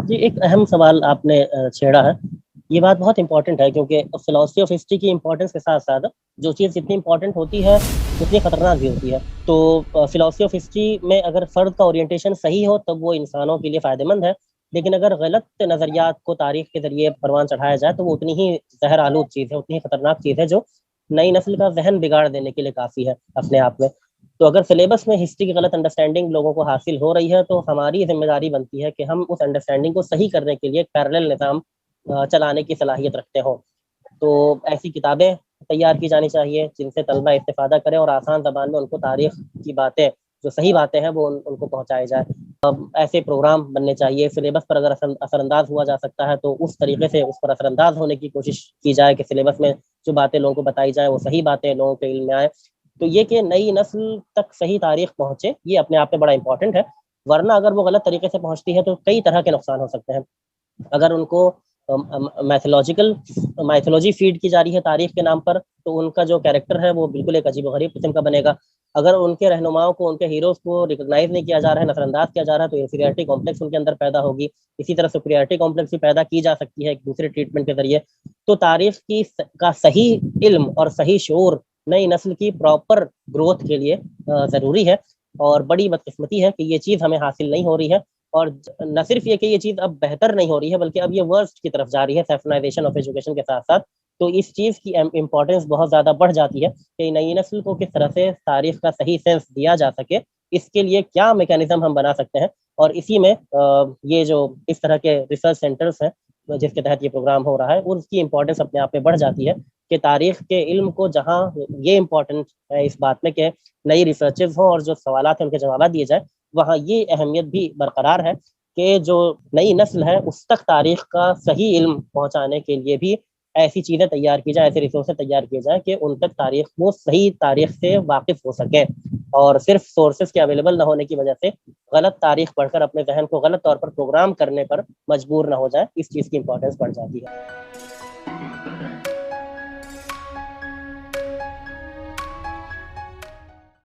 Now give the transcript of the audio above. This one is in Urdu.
جی، ایک اہم سوال آپ نے چھیڑا ہے۔ یہ بات بہت امپورٹنٹ ہے کیونکہ فلاسفی آف ہسٹری کی امپورٹنس کے ساتھ ساتھ جو چیز جتنی امپورٹنٹ ہوتی ہے اتنی خطرناک بھی ہوتی ہے۔ تو فلاسفی آف ہسٹری میں اگر فرد کا اورینٹیشن صحیح ہو تب وہ انسانوں کے لیے فائدہ مند ہے، لیکن اگر غلط نظریات کو تاریخ کے ذریعے پروان چڑھایا جائے تو وہ اتنی ہی زہر آلود چیز ہے، اتنی ہی خطرناک چیز ہے جو نئی نسل کا ذہن بگاڑ دینے کے لیے کافی ہے اپنے آپ میں۔ تو اگر سلیبس میں ہسٹری کی غلط انڈرسٹینڈنگ لوگوں کو حاصل ہو رہی ہے تو ہماری ذمہ داری بنتی ہے کہ ہم اس انڈرسٹینڈنگ کو صحیح کرنے کے لیے ایک پیرلل نظام چلانے کی صلاحیت رکھتے ہوں۔ تو ایسی کتابیں تیار کی جانی چاہیے جن سے طلبہ استفادہ کریں اور آسان زبان میں ان کو تاریخ کی باتیں، جو صحیح باتیں ہیں، وہ ان کو پہنچائی جائے۔ ایسے پروگرام بننے چاہیے، سلیبس پر اگر اثر انداز ہوا جا سکتا ہے تو اس طریقے سے اس پر اثر انداز ہونے کی کوشش کی جائے کہ سلیبس میں جو باتیں لوگوں کو بتائی جائیں وہ صحیح باتیں لوگوں کے علم میں آئے۔ تو یہ کہ نئی نسل تک صحیح تاریخ پہنچے، یہ اپنے آپ میں بڑا امپورٹنٹ ہے، ورنہ اگر وہ غلط طریقے سے پہنچتی ہے تو کئی طرح کے نقصان ہو سکتے ہیں۔ اگر ان کو میتھولوجی فیڈ کی جا رہی ہے تاریخ کے نام پر تو ان کا جو کیریکٹر ہے وہ بالکل ایک عجیب و غریب قسم کا بنے گا۔ اگر ان کے رہنماؤں کو، ان کے ہیروز کو ریکگنائز نہیں کیا جا رہا ہے، نظر انداز کیا جا رہا ہے، تو انفیریٹی کمپلیکس ان کے اندر پیدا ہوگی۔ اسی طرح سپریورٹی کمپلیکس بھی پیدا کی جا سکتی ہے ایک دوسرے ٹریٹمنٹ کے ذریعے۔ تو تاریخ کا صحیح علم اور صحیح شعور نئی نسل کی پراپر گروتھ کے لیے ضروری ہے، اور بڑی بدقسمتی ہے کہ یہ چیز ہمیں حاصل نہیں ہو رہی ہے۔ اور نہ صرف یہ کہ یہ چیز اب بہتر نہیں ہو رہی ہے بلکہ اب یہ ورسٹ کی طرف جا رہی ہے سیفنائزیشن آف ایجوکیشن کے ساتھ ساتھ۔ تو اس چیز کی امپورٹنس بہت زیادہ بڑھ جاتی ہے کہ نئی نسل کو کس طرح سے تاریخ کا صحیح سینس دیا جا سکے، اس کے لیے کیا میکانزم ہم بنا سکتے ہیں۔ اور اسی میں یہ جو اس طرح کے ریسرچ سینٹرز ہیں جس کے تحت یہ پروگرام ہو رہا ہے، اس کی امپورٹنس اپنے آپ میں بڑھ جاتی ہے کہ تاریخ کے علم کو جہاں یہ امپورٹنٹ ہے اس بات میں کہ نئی ریسرچز ہوں اور جو سوالات ہیں ان کے جوابات دیے جائیں، وہاں یہ اہمیت بھی برقرار ہے کہ جو نئی نسل ہے اس تک تاریخ کا صحیح علم پہنچانے کے لیے بھی ایسی چیزیں تیار کی جائیں، ایسے ریسورسز تیار کیے جائیں کہ ان تک تاریخ، وہ صحیح تاریخ سے واقف ہو سکیں، اور صرف سورسز کے اویلیبل نہ ہونے کی وجہ سے غلط تاریخ پڑھ کر اپنے ذہن کو غلط طور پر پروگرام کرنے پر مجبور نہ ہو جائے۔ اس چیز کی امپورٹنس بڑھ جاتی ہے۔